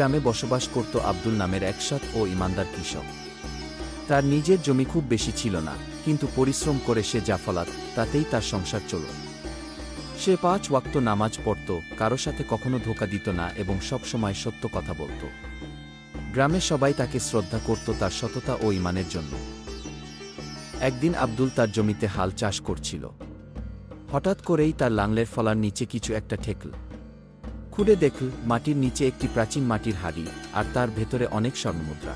গ্রামে বসবাস করত আব্দুল নামের এক সৎ ও ইমানদার কৃষক। তার নিজের জমি খুব বেশি ছিল না, কিন্তু পরিশ্রম করে সে যা ফলাত তাতেই তার সংসার চলত। সে 5 ওয়াক্ত নামাজ পড়ত, কারো সাথে কখনো ধোঁকা দিত না এবং সব সময় সত্য কথা বলত। গ্রামের সবাই তাকে শ্রদ্ধা করত তার সততা ও ঈমানের জন্য। একদিন আব্দুল তার জমিতে হাল চাষ করছিল। হঠাৎ করেই তার লাঙলের ফলার নিচে কিছু একটা ঠেকল। খুঁড়ে দেখল মাটির নিচে একটি প্রাচীন মাটির হাড়ি, আর তার ভেতরে অনেক স্বর্ণমুদ্রা।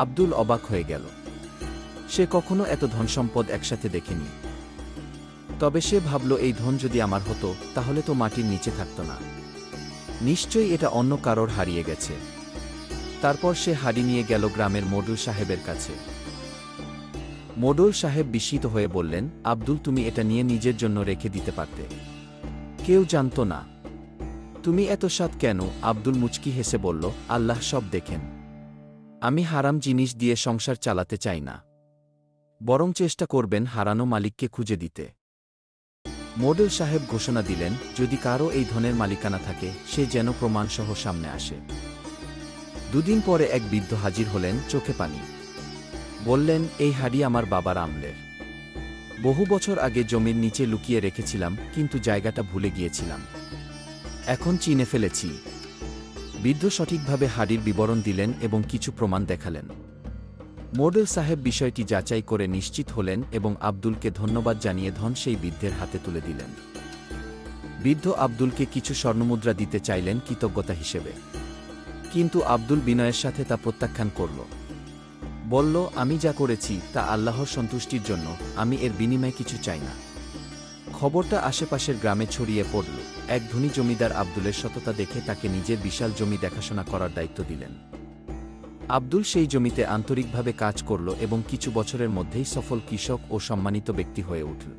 আব্দুল অবাক হয়ে গেল। সে কখনো এত ধনসম্পদ একসাথে দেখেনি। তবে সে ভাবল, এই ধন যদি আমার হতো তাহলে তো মাটির নিচে থাকত না। নিশ্চয়ই এটা অন্য কারোর হারিয়ে গেছে। তারপর সে হাড়ি নিয়ে গেল গ্রামের মডুল সাহেবের কাছে। মডুল সাহেব বিস্মিত হয়ে বললেন, আব্দুল, তুমি এটা নিয়ে নিজের জন্য রেখে দিতে পারতে। কেউ জানত না। তুমি এত সৎ কেন? আব্দুল মুচকি হেসে বলল, আল্লাহ সব দেখেন। আমি হারাম জিনিস দিয়ে সংসার চালাতে চাই না, বরং চেষ্টা করবেন হারানো মালিককে খুঁজে দিতে। মডুল সাহেব ঘোষণা দিলেন, যদি কারও এই ধনের মালিকানা থাকে সে যেন প্রমাণসহ সামনে আসে। দুদিন পরে এক বৃদ্ধ হাজির হলেন, চোখে পানি। বললেন, এই হাড়ি আমার বাবার আমলের। বহু বছর আগে জমির নিচে লুকিয়ে রেখেছিলাম, কিন্তু জায়গাটা ভুলে গিয়েছিলাম। এখন চিনে ফেলেছি। বৃদ্ধ সঠিকভাবে হাড়ির বিবরণ দিলেন এবং কিছু প্রমাণ দেখালেন। মডুল সাহেব বিষয়টি যাচাই করে নিশ্চিত হলেন এবং আব্দুলকে ধন্যবাদ জানিয়ে ধন সেই বৃদ্ধের হাতে তুলে দিলেন। বৃদ্ধ আব্দুলকে কিছু স্বর্ণমুদ্রা দিতে চাইলেন কৃতজ্ঞতা হিসেবে, কিন্তু আব্দুল বিনয়ের সাথে তা প্রত্যাখ্যান করল। বলল, আমি যা করেছি তা আল্লাহর সন্তুষ্টির জন্য, আমি এর বিনিময়ে কিছু চাই না। খবরটা আশেপাশের গ্রামে ছড়িয়ে পড়ল। এক ধনী জমিদার আব্দুলের সততা দেখে তাকে নিজের বিশাল জমি দেখাশোনা করার দায়িত্ব দিলেন। আব্দুল সেই জমিতে আন্তরিকভাবে কাজ করল এবং কিছু বছরের মধ্যেই সফল কৃষক ও সম্মানিত ব্যক্তি হয়ে উঠল।